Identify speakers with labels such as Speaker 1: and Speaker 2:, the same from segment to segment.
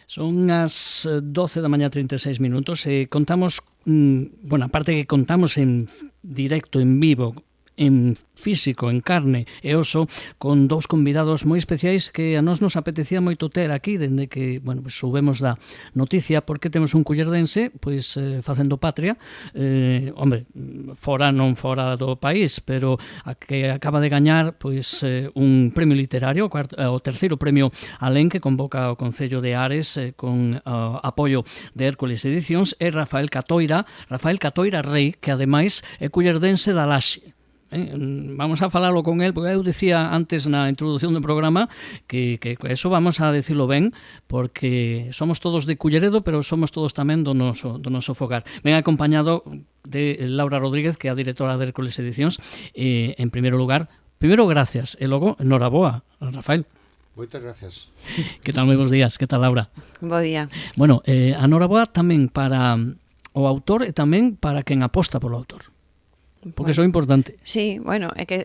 Speaker 1: Son as 12 da mañá 36 minutos e contamos, aparte que contamos en directo, en vivo, en físico, en carne e oso, con dous convidados moi especiais que a nós nos apetecía moito ter aquí, dende que, subemos da noticia, porque temos un cullerdense, facendo patria, non fora do país, pero a que acaba de gañar, un premio literario, o terceiro premio Alén, que convoca o Concello de Ares, con apoio de Hércules Edicións, é Rafael Catoira Rei, que ademais é cullerdense da Laxe. Vamos a falalo con él, porque eu dicía antes na introducción do programa que eso vamos a decirlo ben, porque somos todos de Culleredo, pero somos todos tamén do noso fogar. Ben acompañado de Laura Rodríguez, que é a directora de Hércules Edicións. En primeiro lugar, gracias, e logo, enhoraboa, Rafael.
Speaker 2: Moitas gracias.
Speaker 1: Que tal, moi bons días, que tal, Laura?
Speaker 3: Bo día.
Speaker 1: Bueno, enhoraboa tamén para o autor e tamén para quen aposta polo autor. Porque iso é importante.
Speaker 3: Sí, é que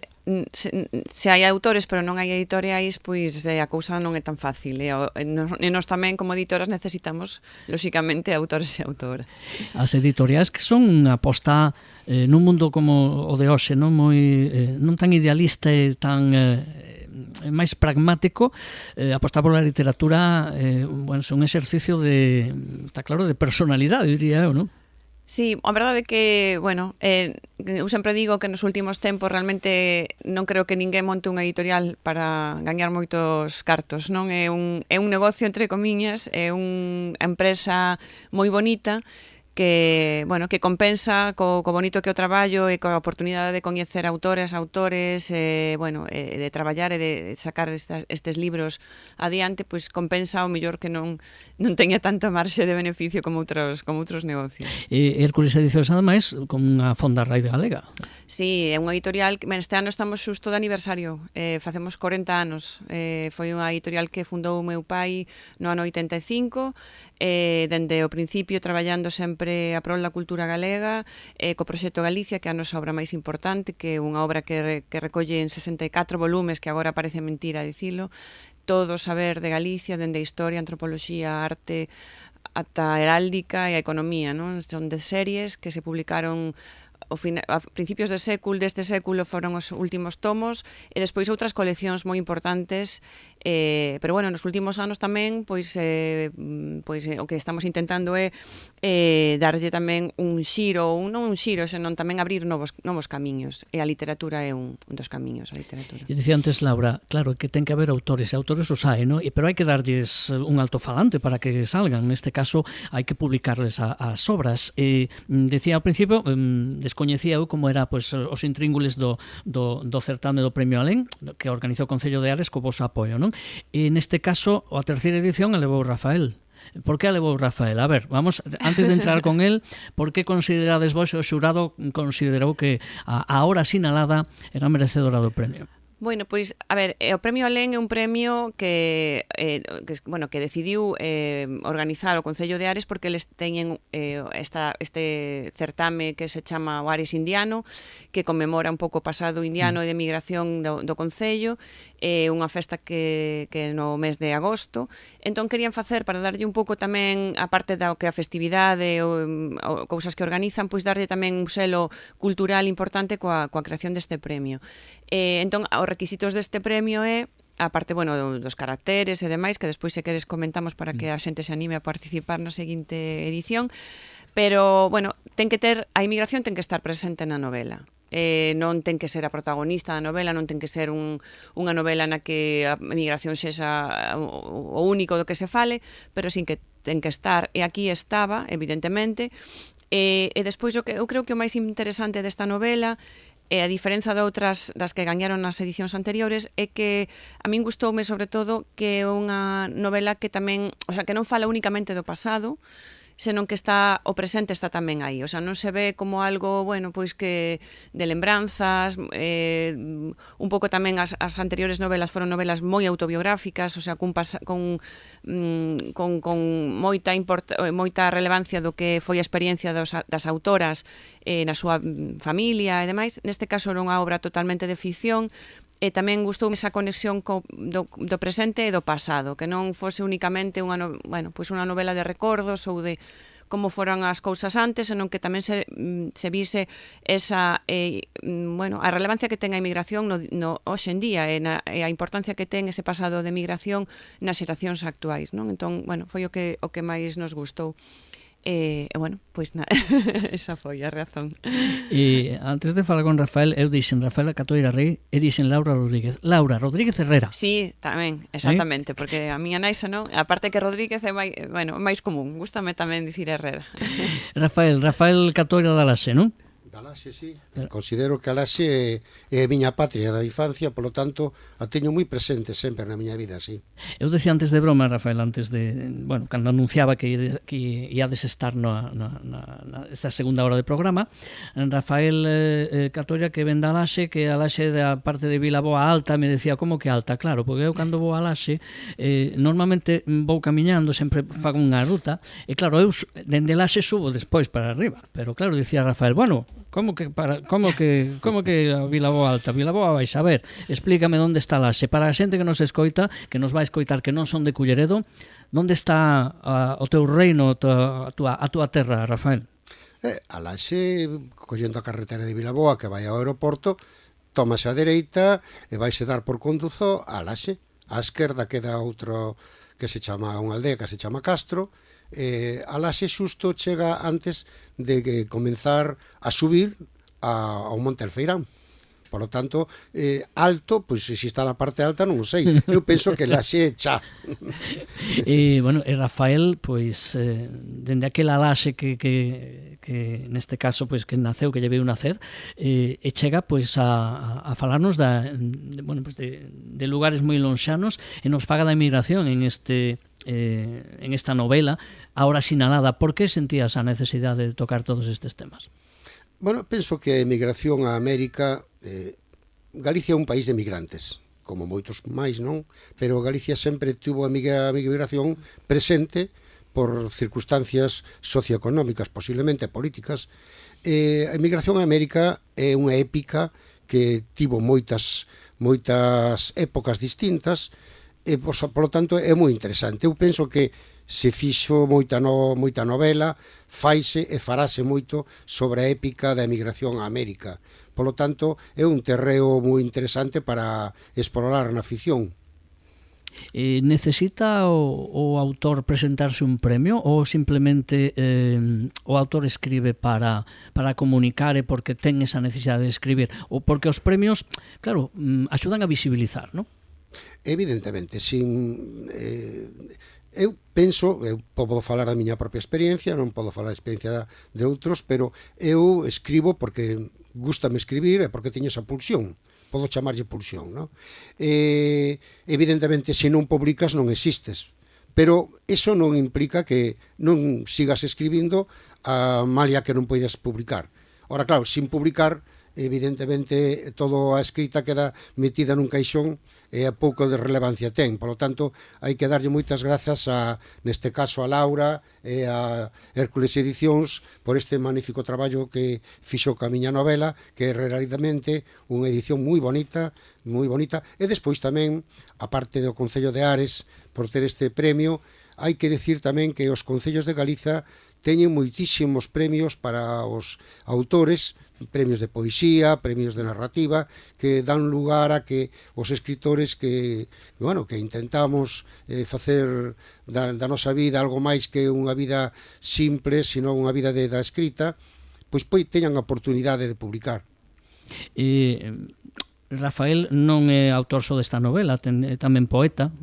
Speaker 3: se hai autores pero non hai editoriais, pois a cousa non é tan fácil. E nós tamén, como editoras, necesitamos, lóxicamente, autores e autoras.
Speaker 1: As editoriais que son unha aposta nun mundo como o de hoxe, non tan idealista e tan máis pragmático, apostar pola literatura é un exercicio de personalidade, diría eu, non?
Speaker 3: Sí, a verdade é que, eu sempre digo que nos últimos tempos realmente non creo que ninguén monte unha editorial para gañar moitos cartos, non? É un negocio, entre comiñas, é unha empresa moi bonita que compensa co bonito que o traballo e coa oportunidade de coñecer autores, de traballar e de sacar estes libros adiante, pois compensa o mellor que non teña tanta marxe de beneficio como outros negocios.
Speaker 1: E Hércules Edicións, ademais, con unha fonda raíz galega.
Speaker 3: Sí, é unha editorial que este ano estamos xusto de aniversario, facemos 40 anos. Foi unha editorial que fundou o meu pai no ano 85, dende o principio traballando sempre a prol da cultura galega, co proxecto Galicia, que é a nosa obra máis importante, que é unha obra que recolle en 64 volumes, que agora parece mentira dicilo, todo o saber de Galicia, dende a historia, antropoloxía, arte, ata a heráldica e a economía, non? Son de series que se publicaron a principios deste século, foron os últimos tomos, e despois outras coleccións moi importantes, pero nos últimos anos tamén o que estamos intentando é darlle tamén un xiro, non un xiro, senón tamén abrir novos camiños, e a literatura é un dos camiños, a literatura.
Speaker 1: E dicía antes, Laura, claro, que ten que haber autores, e autores os hai, non? Pero hai que darlles un altofalante para que salgan, neste caso hai que publicarles as obras. Decía ao principio, descoñecía eu como era os intríngules do certame do Premio Alén, que organizou o Concello de Ares co voso apoio, non? E neste caso, a terceira edición a levou Rafael. Por que a levou Rafael? A ver, vamos, antes de entrar con él, por que considerades vos, o xurado considerou que a hora sinalada era merecedora do premio?
Speaker 3: Pois, a ver, o Premio Alén é un premio que decidiu organizar o Concello de Ares, porque eles teñen este certame que se chama o Ares Indiano, que conmemora un pouco o pasado indiano e de migración do Concello, unha festa que no mes de agosto. Entón querían facer, para darlle un pouco tamén, a parte da que a festividade ou cousas que organizan, pois darlle tamén un selo cultural importante coa creación deste premio. Entón, os requisitos deste premio é, a parte, dos caracteres e demais, que despois, se queres, comentamos para que a xente se anime a participar na seguinte edición, pero, a inmigración ten que estar presente na novela. Non ten que ser a protagonista da novela, non ten que ser unha novela na que a migración sexa o único do que se fale, pero sin que ten que estar, e aquí estaba, evidentemente. E despois, eu creo que o máis interesante desta novela, e a diferenza de outras das que gañaron nas edicións anteriores, é que a min gustoume sobre todo que é unha novela que tamén, que non fala únicamente do pasado, senón que o presente está tamén aí. Non se ve como algo, pois que de lembranzas, un pouco tamén as anteriores novelas foron novelas moi autobiográficas, con moita relevancia do que foi a experiencia das autoras na súa familia e demais. Neste caso era unha obra totalmente de ficción, E tamén gustoume esa conexión do presente e do pasado, que non fose únicamente unha novela de recordos ou de como foran as cousas antes, senón que tamén se vise esa a relevancia que ten a inmigración hoxe en día e a importancia que ten ese pasado de migración nas xeracións actuais, non? Entón, foi o que máis nos gustou. Pois esa foi a razón.
Speaker 1: E antes de falar con Rafael, eu dixen Rafaela Catoira Rei e dixen Laura Rodríguez Herrera.
Speaker 3: Sí, tamén, exactamente, porque a miña naisa non, aparte que Rodríguez é máis común, gústame tamén dicir Herrera.
Speaker 1: Rafael Catoira da Laxe, non?
Speaker 2: Da Laxe, sí. Considero que a Laxe é a miña patria da infancia, polo tanto, a teño moi presente sempre na miña vida, sí.
Speaker 1: Eu decía antes de broma, Rafael, cando anunciaba que iades estar esta segunda hora de programa, Rafael Catoira, que ven da Laxe, que a Laxe da parte de Vilaboa alta, me decía, como que alta? Claro, porque eu cando vou a Laxe, normalmente vou camiñando, sempre fago unha ruta, e claro, eu dende Laxe subo despois para arriba, pero claro, dicía Rafael, como que a Vilaboa alta? Vilaboa baixa, a ver, explícame onde está Laxe. Para a xente que nos escoita, que nos vai escoitar, que non son de Culleredo, onde está o teu reino, a túa terra, Rafael?
Speaker 2: A Laxe, collendo a carretera de Vilaboa que vai ao aeroporto, tómase a dereita e vaise dar por conduzo a Laxe. A esquerda queda outro que se chama unha aldea que se chama Castro. A Laxe xusto chega antes de comenzar a subir ao Monte Alfeirán. Por lo tanto, alto, pois se está na parte alta non o sei. Eu penso que Laxe é xa.
Speaker 1: E Rafael, pois, dende aquela Laxe que neste caso, pois, que naceu, que lle veio nacer, e chega, pois, a falarnos de lugares moi lonxanos e nos faga da emigración en esta novela, ahora sinalada. Por que sentías a necesidade de tocar todos estes temas?
Speaker 2: Penso que a emigración a América, Galicia é un país de migrantes, como moitos máis, non? Pero Galicia sempre tuvo a migración presente por circunstancias socioeconómicas, posiblemente políticas. A emigración a América é unha épica que tivo moitas épocas distintas, e, por lo tanto, é moi interesante. Eu penso que se fixo moita novela, faise e farase moito sobre a épica da emigración a América. Por lo tanto, é un terreo moi interesante para explorar na ficción.
Speaker 1: Necesita o autor presentarse un premio ou simplemente o autor escribe para comunicar e porque ten esa necesidade de escribir? Ou porque os premios, claro, axudan a visibilizar, non?
Speaker 2: Evidentemente, eu penso, eu podo falar da miña propia experiencia, non podo falar da experiencia de outros, pero eu escribo porque gústame escribir e porque teño esa pulsión, podo chamarlle pulsión, non? Evidentemente, se non publicas non existes, pero eso non implica que non sigas escribindo a malia que non poidas publicar. Ora, claro, sin publicar, evidentemente, toda a escrita queda metida nun caixón e a pouco de relevancia ten. Por lo tanto, hai que darlle moitas grazas neste caso a Laura e a Hércules Edicións por este magnífico traballo que fixo ca miña novela, que é realmente unha edición moi bonita, e despois tamén, a parte do Concello de Ares, por ter este premio, hai que decir tamén que os concellos de Galiza teñen moitísimos premios para os autores, premios de poesía, premios de narrativa, que dan lugar a que os escritores que intentamos facer da nosa vida algo máis que unha vida simple, sino unha vida da escrita, pois teñan a oportunidade de publicar.
Speaker 1: Rafael non é autor só desta novela, é tamén poeta.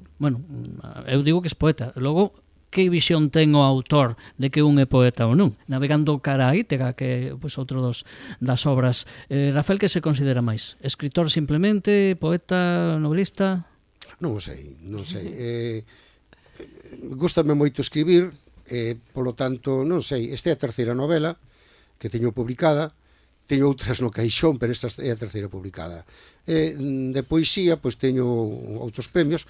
Speaker 1: Eu digo que é poeta. Logo, que visión ten o autor de que un é poeta ou non? Navegando cara a Ítega, que é outro das obras. Rafael, que se considera máis? Escritor simplemente? Poeta? Novelista?
Speaker 2: Non sei. Gústame moito escribir, polo tanto, non sei. Esta é a terceira novela que teño publicada. Teño outras no caixón, pero esta é a terceira publicada. De poesía, pois teño outros premios.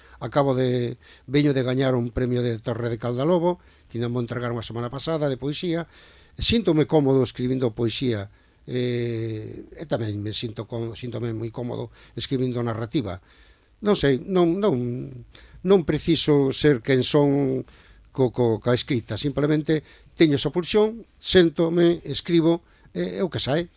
Speaker 2: Veño de gañar un premio de Torre de Caldalobo, que ainda me entregaron a semana pasada, de poesía. Síntome cómodo escribindo poesía, e tamén me síntome moi cómodo escribindo narrativa. Non sei, non preciso ser quen son ca escrita, simplemente teño esa pulsión, séntome, escribo, e o que sae.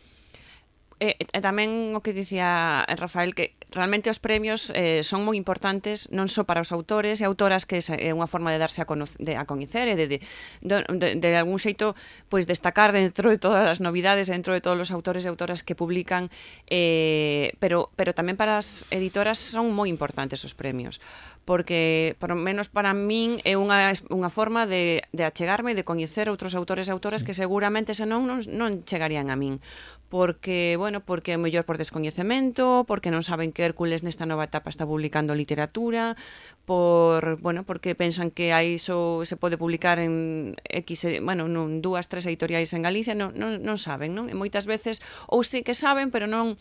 Speaker 3: E tamén o que dicía Rafael, que realmente os premios son moi importantes non só para os autores e autoras, que é unha forma de darse a coñecer e de algún xeito pois destacar dentro de todas as novidades, dentro de todos os autores e autoras que publican, pero tamén para as editoras son moi importantes os premios, porque, por lo menos para min, é unha forma de achegarme e de coñecer outros autores e autoras que seguramente senón non chegarían a min, porque é mellor por descoñecemento, porque non saben que Hércules nesta nova etapa está publicando literatura, porque pensan que aí iso se pode publicar en nun 2, 3 editoriais en Galicia, non saben, non? E moitas veces, ou sí que saben, pero non...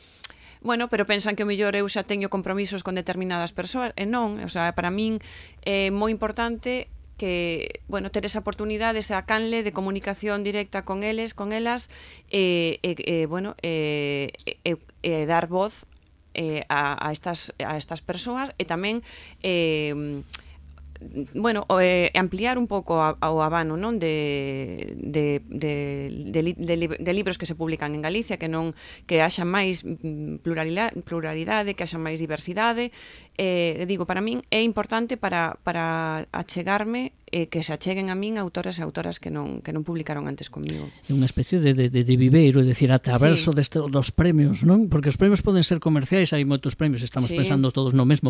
Speaker 3: pero pensan que o mellor eu xa teño compromisos con determinadas persoas, e non, para min é moi importante que, ter esa oportunidade, esa canle de comunicación directa con eles, con elas, dar voz a estas persoas, e tamén ampliar un pouco ao abano, non, de libros que se publican en Galicia, que haxa máis pluralidade, que haxa máis diversidade. Para min é importante para achegarme, que se acheguen a min autores e autoras que non publicaron antes comigo.
Speaker 1: É unha especie de viveiro, é dicir, ata verso dos premios, non? Porque os premios poden ser comerciais, hai moitos premios, estamos pensando todos no mesmo,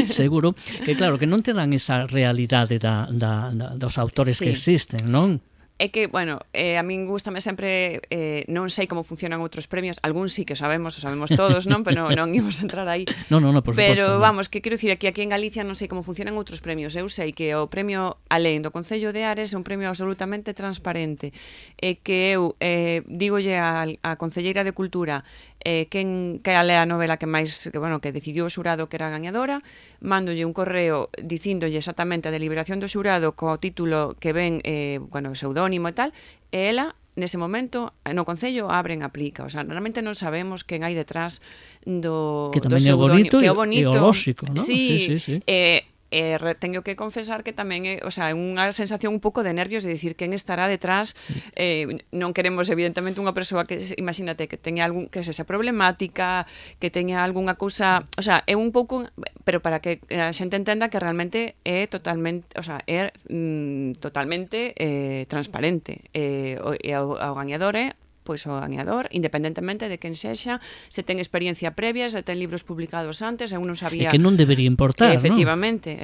Speaker 1: seguro, que claro, que non te dan esa realidade dos autores que existen, non?
Speaker 3: É que, a min gústame sempre, non sei como funcionan outros premios, algún sí que sabemos todos, non? Pero non ímos a entrar aí.
Speaker 1: No, por suposto.
Speaker 3: Pero, que quero dicir, aquí en Galicia non sei como funcionan outros premios. Eu sei que o premio Alén do Concello de Ares é un premio absolutamente transparente, e que eu dígolle á Concelleira de Cultura que lea a novela que decidiu o xurado que era a gañadora, mándolle un correo dicíndolle exactamente a deliberación do xurado co título que ven, pseudónimo e tal, e ela nese momento no Concello abren a aplica. Realmente non sabemos quen hai detrás do pseudónimo,
Speaker 1: que é bonito e o lóxico, non?
Speaker 3: Sí. Teño que confesar que tamén é unha sensación un pouco de nervios, de dicir quen estará detrás. Non queremos evidentemente unha persoa que, imagínate, que teña algún, que sexa problemática, que teña algunha cousa, é un pouco, pero para que a xente entenda que realmente é totalmente, totalmente transparente, e ao gañador o gañador, independentemente de quen sexa, se ten experiencia previa, se ten libros publicados antes, eu non sabía...
Speaker 1: E que non debería importar,
Speaker 3: efectivamente,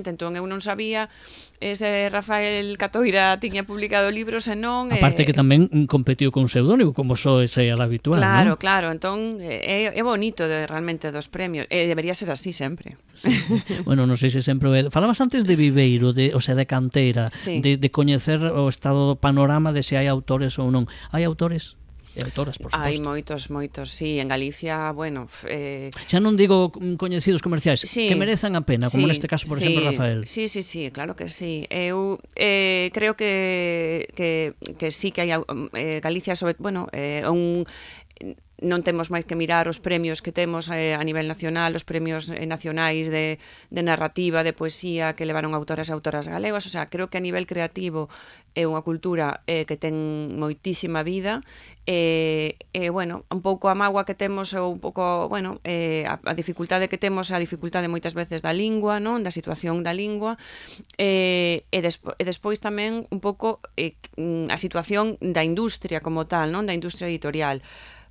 Speaker 3: entón eu non sabía se Rafael Catoira tiña publicado libros e non...
Speaker 1: Aparte que tamén competiu con un pseudónimo, como ese era habitual, non?
Speaker 3: Claro, entón é bonito realmente dos premios, e debería ser así sempre.
Speaker 1: Sí. Non sei se sempre... Falabas antes de viveiro, de canteira, de coñecer o estado do panorama de se hai autores ou non. Hai autores e autoras, por suposto.
Speaker 3: Hai moitos, sí, en Galicia,
Speaker 1: xa non digo coñecidos comerciais, que merezan a pena, como neste caso, por exemplo, Rafael.
Speaker 3: Sí, claro que sí. Eu creo que sí que hai Galicia sobre, non temos máis que mirar os premios que temos a nivel nacional, os premios nacionais de narrativa, de poesía, que levaron autores e autoras galegas. Creo que a nivel creativo é unha cultura que ten moitísima vida, un pouco a mágoa que temos, ou un pouco, a dificultade que temos, a dificultade moitas veces da lingua, non? Da situación da lingua, e despois tamén un pouco a situación da industria como tal, non? Da industria editorial,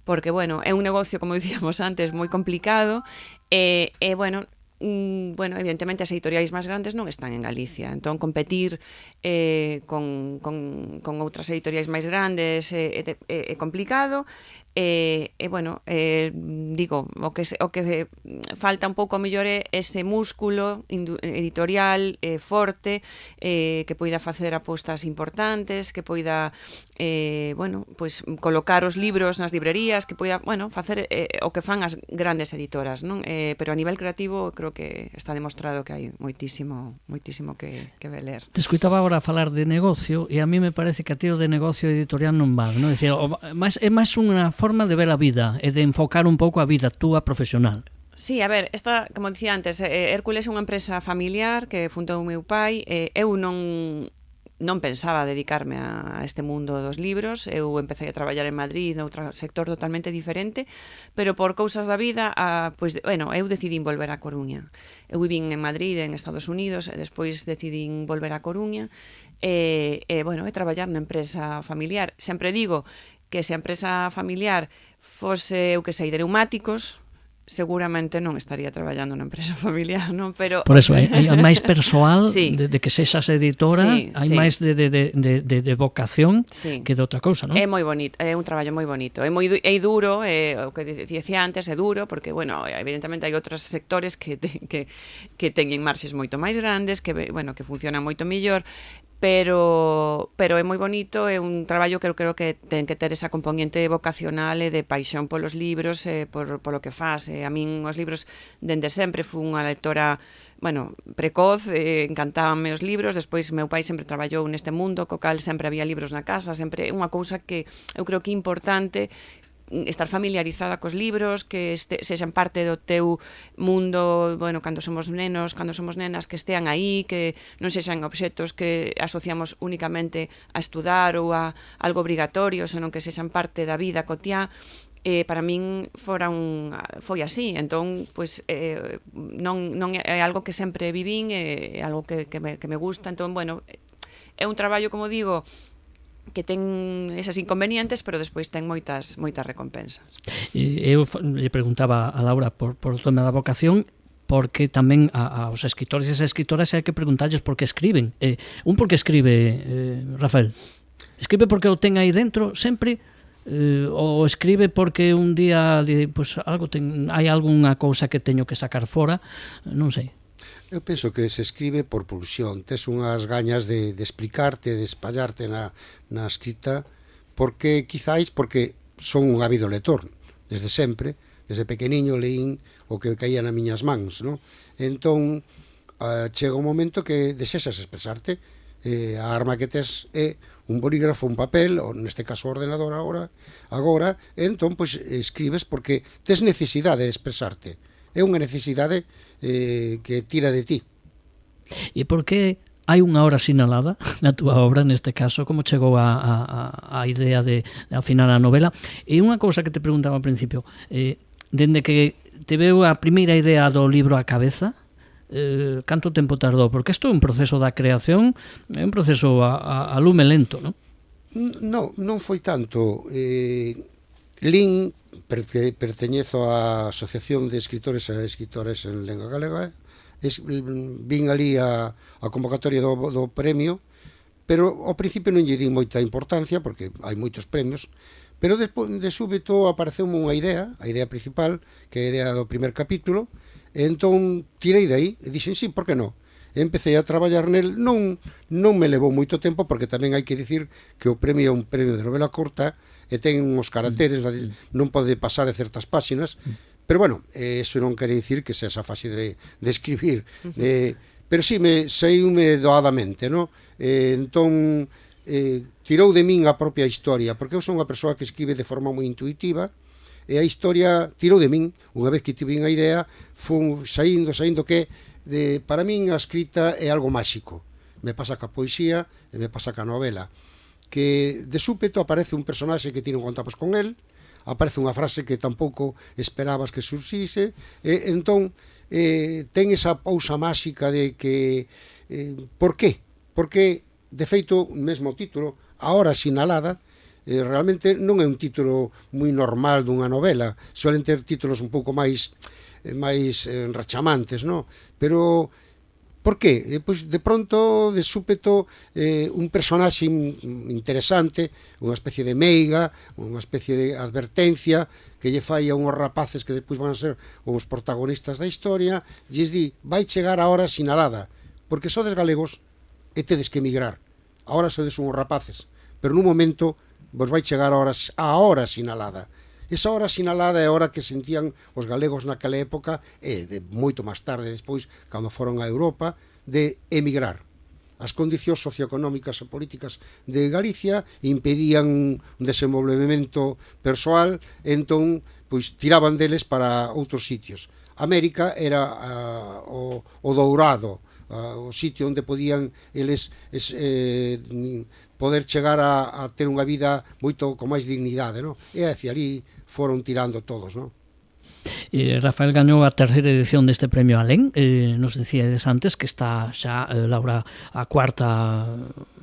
Speaker 3: porque, é un negocio, como dicíamos antes, moi complicado, evidentemente as editoriais máis grandes non están en Galicia, entón competir con outras editoriais máis grandes é complicado, bueno, digo, o que falta un pouco mellor é ese músculo editorial forte, que poida facer apostas importantes, que poida, bueno, pues colocar os libros nas librerías, que poida, bueno, facer o que fan as grandes editoras, non? Pero a nivel creativo creo que está demostrado que hai moitísimo que ler.
Speaker 1: Te escuitaba agora falar de negocio e a mí me parece que a ti o de negocio editorial non van, non? É dicir, é máis unha forma de ver a vida e de enfocar un pouco a vida túa profesional.
Speaker 3: Sí, a ver, esta, como dicía antes, Hércules é unha empresa familiar que fundou o meu pai. Eu non pensaba dedicarme a este mundo dos libros. Eu empecé a traballar en Madrid noutro sector totalmente diferente, pero por cousas da vida, pois, bueno, eu decidín volver a Coruña. Eu vivín en Madrid, en Estados Unidos, e despois decidín volver a Coruña bueno, e traballar na empresa familiar. Sempre digo que se a empresa familiar fose, eu que sei, de neumáticos, seguramente non estaría traballando na empresa familiar, non? Pero
Speaker 1: por eso hai máis persoal
Speaker 3: sí,
Speaker 1: de que sexas editora,
Speaker 3: sí,
Speaker 1: hai
Speaker 3: sí,
Speaker 1: máis de vocación,
Speaker 3: sí,
Speaker 1: que de outra cousa, non?
Speaker 3: É moi bonito, é un traballo moi bonito. É duro, o que dicía antes, é duro, porque, bueno, evidentemente hai outros sectores que teñen marxes moito máis grandes, que, bueno, que funcionan moito mellor, pero é moi bonito, é un traballo que eu creo que ten que ter esa componente vocacional e de paixón polos libros, polo que faz. A min os libros, dende sempre, fui unha lectora, bueno, precoz, encantábanme os libros. Despois meu pai sempre traballou neste mundo, co cal sempre había libros na casa, sempre unha cousa que eu creo que é importante, estar familiarizada cos libros, que sexan parte do teu mundo, bueno, cando somos nenos, cando somos nenas, que estean aí, que non sexan obxectos que asociamos únicamente a estudar ou a algo obrigatorio, senón que sexan parte da vida cotiá. Para min foi así, entón, pois, non é algo que sempre vivín, é algo que me gusta, entón, bueno, é un traballo, como digo, que ten esas inconvenientes, pero despois ten moitas recompensas.
Speaker 1: Eu lle preguntaba a Laura por o tema da vocación, porque tamén aos escritores e escritoras hai que preguntarlles por que escriben. Por que escribe, Rafael? Escribe porque o ten aí dentro sempre, ou escribe porque un día pues, hai algunha cousa que teño que sacar fora, non sei.
Speaker 2: Eu penso que se escribe por pulsión, tes unhas gañas de explicarte, de espallarte na escrita, porque son un ávido lector, desde sempre, desde pequeniño leín o que caía nas miñas mans, non? Entón, chega un momento que desexas expresarte, a arma que tes é un bolígrafo, un papel, ou neste caso o ordenador agora, entón, pois, escribes porque tes necesidade de expresarte. É unha necesidade que tira de ti.
Speaker 1: E por que hai unha hora sinalada na túa obra, neste caso, como chegou a idea de afinar a novela? E unha cousa que te preguntaba ao principio, dende que te veu a primeira idea do libro á cabeza, canto tempo tardou? Porque isto é un proceso da creación, é un proceso a lume lento, non?
Speaker 2: Non foi tanto. Lin, perteñezo á Asociación de Escritores e Escritoras en Lengua Galega, vin ali a convocatoria do premio, pero ao principio non lle di moita importancia, porque hai moitos premios, pero despois de súbito apareceu unha idea, a idea principal, que é a idea do primer capítulo, e entón tirei de aí, e dixen, sí, por que non? Empecé a traballar nel, non me levou moito tempo, porque tamén hai que dicir que o premio é un premio de novela corta e ten uns caracteres, non pode pasar de certas páxinas, pero bueno, eso non quere dicir que sea esa fase de escribir, pero sí, saíume doadamente, non? Entón, tirou de min a propia historia, porque eu son unha persoa que escribe de forma moi intuitiva, e a historia tirou de min, unha vez que tive a idea, fun saindo que para min a escrita é algo máxico. Me pasa ca poesía e me pasa ca novela, que de súpeto aparece un personaxe que ti non contamos con el, aparece unha frase que tampouco esperabas que surxise, e entón ten esa pausa máxica de que por qué? Porque, de feito, o mesmo título, A hora sinalada, realmente non é un título moi normal dunha novela, suelen ter títulos un pouco máis enrachamantes, non? Pero Por que? Pois de pronto, de súpeto, un personaxe interesante, unha especie de meiga, unha especie de advertencia que lle fai a unhos rapaces que despois van a ser os protagonistas da historia, lles di, vai chegar a hora sinalada, porque sodes galegos e tedes que emigrar. Ahora sodes unhos rapaces, pero nun momento vos vai chegar a hora sinalada. Esa hora sinalada é a hora que sentían os galegos naquela época e de moito máis tarde despois, cando foron a Europa, de emigrar. As condicións socioeconómicas e políticas de Galicia impedían un desenvolvemento persoal, entón pois tiraban deles para outros sitios. América era o Dourado, o sitio onde podían eles poder chegar a ter unha vida moito con máis dignidade, non? E hacia ali foron tirando todos, non?
Speaker 1: Rafael gañou a terceira edición deste premio Alén, nos dicíades antes que está xa, Laura, a cuarta,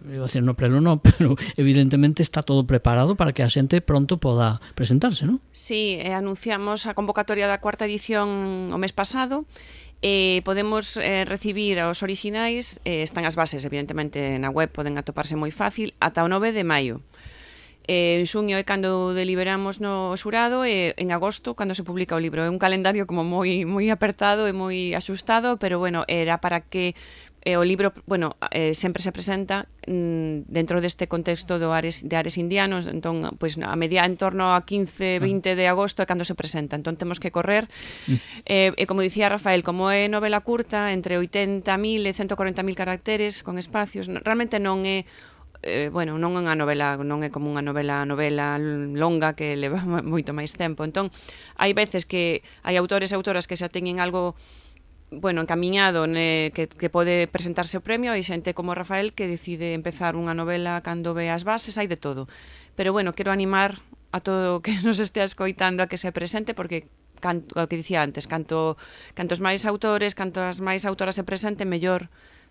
Speaker 1: iba a decir no pleno non, pero evidentemente está todo preparado para que a xente pronto poda presentarse, non?
Speaker 3: Sí, anunciamos a convocatoria da cuarta edición o mes pasado. Podemos recibir os orixinais, están as bases evidentemente na web, poden atoparse moi fácil, ata o 9 de maio. En xuño é cando deliberamos no xurado e en agosto cando se publica o libro. É un calendario como moi apertado e moi axustado, pero bueno, era para que o libro, bueno, sempre se presenta dentro deste contexto de Ares indianos, entón, pois a media en torno a 15-20 de agosto é cando se presenta, entón temos que correr. E como dicía Rafael, como é novela curta, entre 80.000 e 140.000 caracteres con espacios, realmente non é bueno, non é unha novela, non é como unha novela longa que leva moito máis tempo. Entón, hai veces que hai autores e autoras que xa teñen algo bueno, encamiñado que pode presentarse o premio, hai xente como Rafael que decide empezar unha novela cando ve as bases, hai de todo. Pero bueno, quero animar a todo o que nos estea escoitando a que se presente, porque o que dicía antes, cantos máis autores, cantas máis autoras se presenten, mellor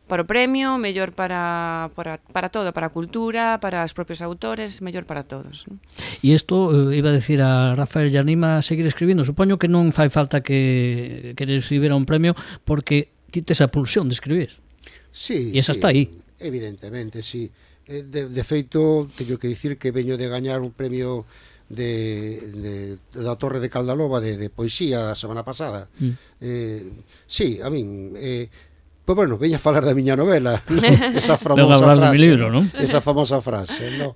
Speaker 3: para o premio, mellor para todo, para a cultura, para os propios autores, mellor para todos.
Speaker 1: E isto, iba a decir a Rafael, lle anima a seguir escribindo. Supoño que non fai falta que recibir un premio porque ti tes a pulsión de escribir.
Speaker 2: Sí,
Speaker 1: e esa está aí.
Speaker 2: Evidentemente, sí. De feito, teño que dicir que veño de gañar un premio da Torre de Caldaloba de poesía a semana pasada. Sí, a min... Pois bueno, veña a falar da miña novela, esa famosa frase,
Speaker 1: libro, ¿no?
Speaker 2: Esa famosa frase, ¿no?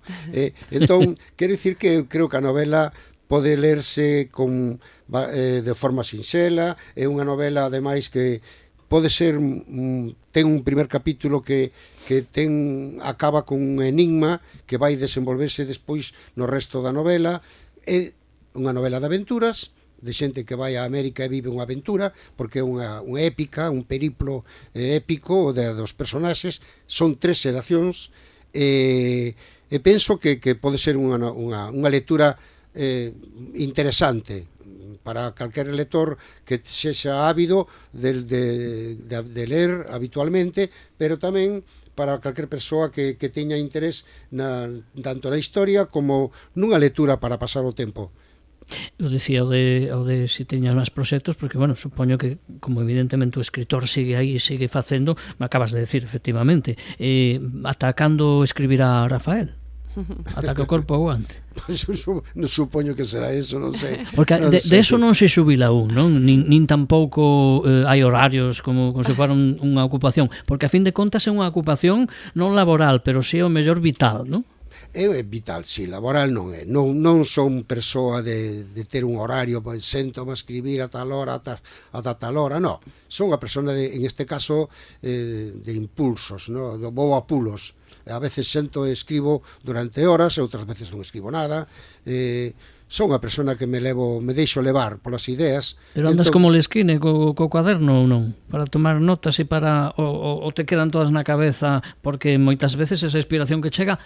Speaker 2: Entón, quero dicir que creo que a novela pode lerse de forma sinxela, é unha novela, ademais, que pode ser, ten un primer capítulo que acaba con un enigma que vai desenvolverse despois no resto da novela, é unha novela de aventuras, de xente que vai a América e vive unha aventura, porque é unha épica, un periplo épico dos personaxes, son 3 xeracións, e penso que pode ser unha lectura interesante para calquer lector que sexa ávido de ler habitualmente, pero tamén para calquer persoa que teña interés tanto na historia como nunha lectura para pasar o tempo.
Speaker 1: Eu dicía o de se teñas máis proxectos, porque, bueno, supoño que, como evidentemente o escritor sigue aí e sigue facendo, me acabas de decir, efectivamente, ata cando escribirá Rafael? Ata que o corpo aguante?
Speaker 2: Non supoño que será eso, non sei.
Speaker 1: Porque de eso non se xubila un, non? Nin tampouco hai horarios como se fora unha ocupación, porque a fin de contas é unha ocupación non laboral, pero si é o mellor vital, non?
Speaker 2: É vital, si, laboral non é. Non son persoa de ter un horario, pois sento-me a escribir a tal hora, ata tal hora, non. Son unha persona, en este caso, de impulsos, non? Vou a pulos. A veces sento e escribo durante horas, e outras veces non escribo nada. Son unha persona que me deixo levar polas ideas.
Speaker 1: Pero andas como Lesquine co cuaderno ou non? Para tomar notas e ou te quedan todas na cabeza, porque moitas veces esa inspiración que chega,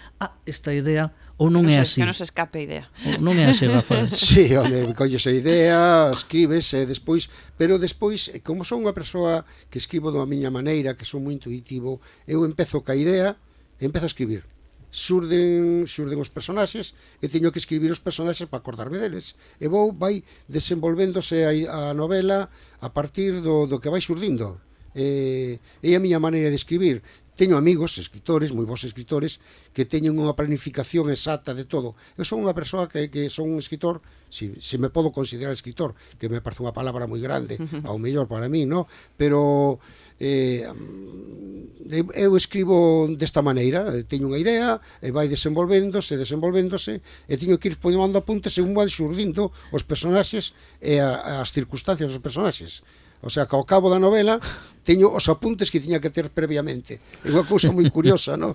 Speaker 1: esta idea, ou non é así?
Speaker 3: Que non se escape a idea.
Speaker 1: Non é así, Rafael.
Speaker 2: Sí, home, colles a idea, escribes e despois, pero despois, como son unha persoa que escribo da miña maneira, que son moi intuitivo, eu empezo ca idea e empezo a escribir. Xurden os personaxes e teño que escribir os personaxes para acordarme deles, e vai desenvolvéndose a novela a partir do que vai xurdindo. É a miña maneira de escribir. Teño amigos, escritores, moi bons escritores, que teñen unha planificación exacta de todo. Eu son unha persoa que son un escritor, se me podo considerar escritor, que me parece unha palabra moi grande, ao mellor para mí, no? Pero eu escribo desta maneira, teño unha idea, e vai desenvolvéndose, e teño que ir poñendo apuntes según van xurdindo os personaxes e as circunstancias dos personaxes. O sea, que ao cabo da novela teño os apuntes que tiña que ter previamente. É unha cousa moi curiosa, non?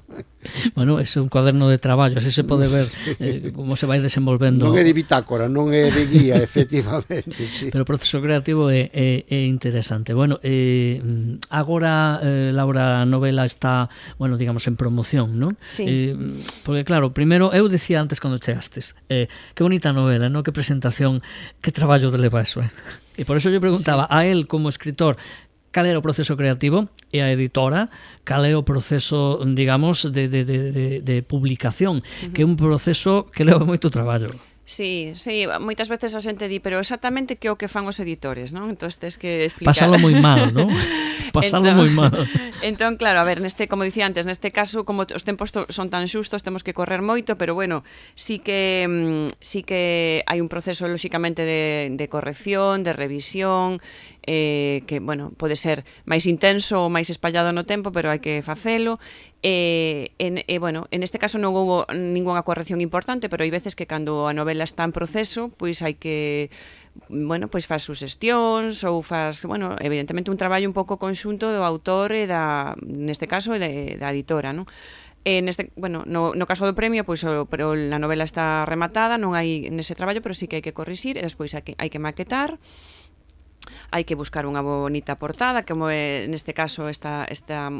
Speaker 1: Bueno, é un cuaderno de traballo, así se pode ver como se vai desenvolvendo.
Speaker 2: Non é de bitácora, non é de guía, efectivamente, sí.
Speaker 1: Pero o proceso creativo é interesante. Bueno, agora, Laura, a novela está, bueno, digamos, en promoción, non?
Speaker 3: Sí.
Speaker 1: Porque, claro, primeiro, eu dicía antes cando chegastes, que bonita novela, non? Que presentación, que traballo de leva eso, E por eso yo preguntaba a él como escritor cal era o proceso creativo e a editora cal é o proceso, digamos, de publicación, que é un proceso que leva moito traballo.
Speaker 3: Sí, moitas veces a xente di, pero exactamente que é o que fan os editores, non? Entón tes que explicar.
Speaker 1: Pasalo moi mal, non? Pasalo moi mal.
Speaker 3: Entón, claro, a ver, como dicía antes, neste caso, como os tempos son tan xustos, temos que correr moito, pero bueno, sí que hai un proceso, lóxicamente, de corrección, de revisión, que, bueno, pode ser máis intenso ou máis espallado no tempo, pero hai que facelo. Bueno, en este caso non houve ningunha corrección importante, pero hai veces que cando a novela está en proceso, pois hai que, bueno, pois faz suxestións ou faz, bueno, evidentemente un traballo un pouco conxunto do autor e neste caso da editora, non? Bueno, no caso do premio, pois pero a novela está rematada, non hai nese traballo, pero sí que hai que corrixir e despois hai que maquetar. Hai que buscar unha bonita portada, como é neste caso esta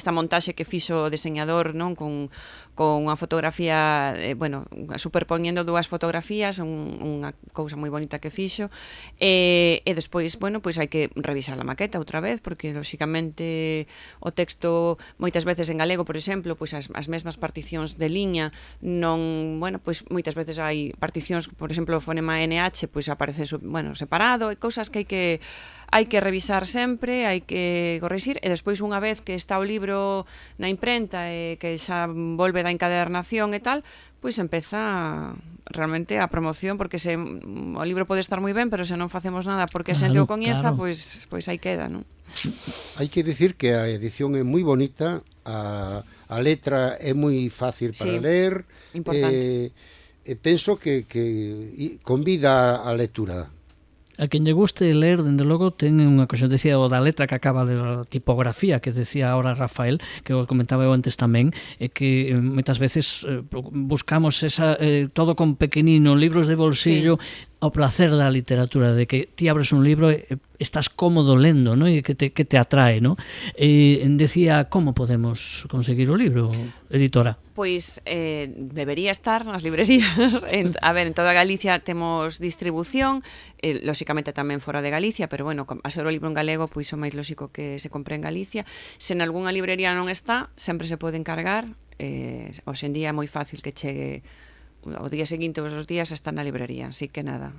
Speaker 3: montaxe que fixo o diseñador, non, con unha fotografía, bueno, superpoñendo dúas fotografías, unha cousa moi bonita que fixo, e despois, bueno, pois hai que revisar a maqueta outra vez, porque lóxicamente o texto moitas veces en galego, por exemplo, pois as mesmas particións de liña non, bueno, pois moitas veces hai particións, por exemplo, o fonema NH, pois aparece, bueno, separado, e cousas que hai que revisar sempre, hai que corrixir, e despois unha vez que está o libro na imprenta e que xa volve da encadernación e tal, pois empeza realmente a promoción, porque o libro pode estar moi ben, pero se non facemos nada porque a xente o coñeza, pois aí queda, non?
Speaker 2: Hai que dicir que a edición é moi bonita, a letra é moi fácil para ler,
Speaker 3: importante.
Speaker 2: Penso que convida a lectura.
Speaker 1: A quen lle guste ler, dende logo, ten unha cosa, decía o da letra que acaba de tipografía, que decía ahora Rafael, que o comentaba eu antes tamén, é que moitas veces buscamos todo con pequenino, libros de bolsillo, ao placer da literatura, de que ti abres un libro e estás cómodo lendo, ¿no? E que te atrae, ¿no? Decía, como podemos conseguir o libro, editora?
Speaker 3: Pois debería estar nas librerías. A ver, en toda Galicia temos distribución, lóxicamente tamén fora de Galicia, pero bueno, a ser o libro en galego, pois o máis lóxico que se compre en Galicia. Se en algunha librería non está, sempre se pode encargar. Hoxe en día é moi fácil que chegue o día seguinte ou os días está na librería, así que nada.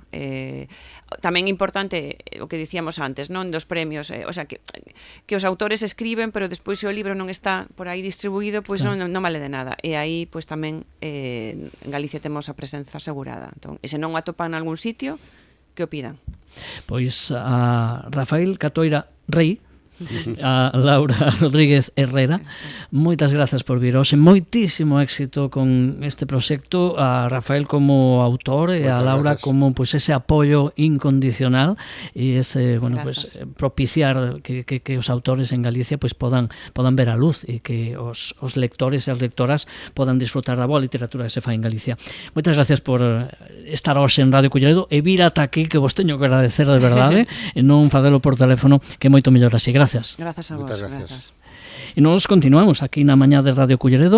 Speaker 3: Tamén é importante o que dicíamos antes, non, dos premios, o sea, que os autores escriben, pero despois se o libro non está por aí distribuído, pois non vale de nada. E aí, pois tamén en Galicia temos a presenza asegurada. Entón, e se non o atopan en algún sitio, que o pidan.
Speaker 1: Pois a Rafael Catoira Rei, a Laura Rodríguez Herrera, moitas grazas por vir hoxe, moitísimo éxito con este proxecto, a Rafael como autor e a Laura como pues ese apoio incondicional e ese, bueno, pues propiciar que os autores en Galicia pues podan ver a luz e que os lectores e as lectoras podan disfrutar da boa literatura que se fai en Galicia. Moitas gracias por estar hoxe en Radio Culleredo e vir ata aquí, que vos teño que agradecer de verdade, e non facelo por teléfono, que é moito mellor así. Gracias.
Speaker 3: Grazas a vos.
Speaker 2: Muchas gracias.
Speaker 1: E nos continuamos aquí na mañá de Radio Culleredo.